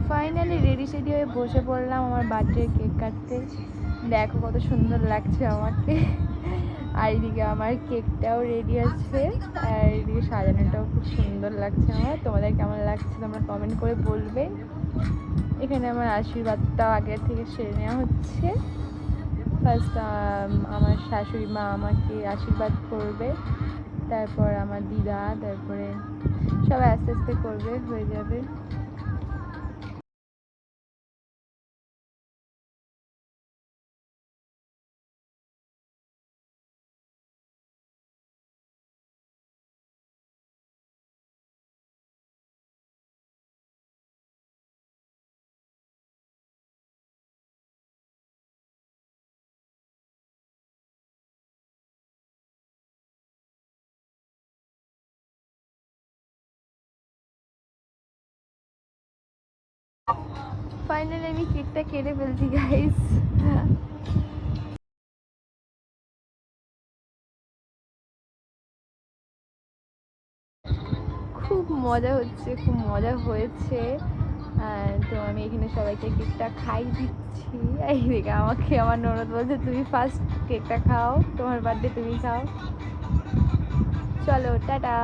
Finally ready সেডি হয়ে বসে পড়লাম আমার বার্থডে কেক কাটতে। দেখো কত সুন্দর লাগছে আমাকে। আর এদিকে আমার কেকটাও রেডি আছে, আর এদিকে সাজানোটাও খুব সুন্দর লাগছে আমার। তোমাদের কেমন লাগছে তোমরা কমেন্ট করে বলবে। এখানে আমার আশীর্বাদটাও আগের থেকে সেরে নেওয়া হচ্ছে। ফার্স্ট আমার শাশুড়ি মা আমাকে আশীর্বাদ করবে, তারপর আমার দিদা, তারপরে সবাই আস্তে আস্তে করবে, হয়ে যাবে। ফাইনালি আমি কেকটা কেটে ফেলছি গাইস। খুব মজা হচ্ছে, খুব মজা হয়েছে। তো আমি এখানে সবাইকে কেকটা খাই দিচ্ছি। এইদিকে আমাকে আমার ননদ বলছে তুমি ফার্স্ট কেকটা খাও, তোমার বার্থডে তুমি খাও। চলো টাটা।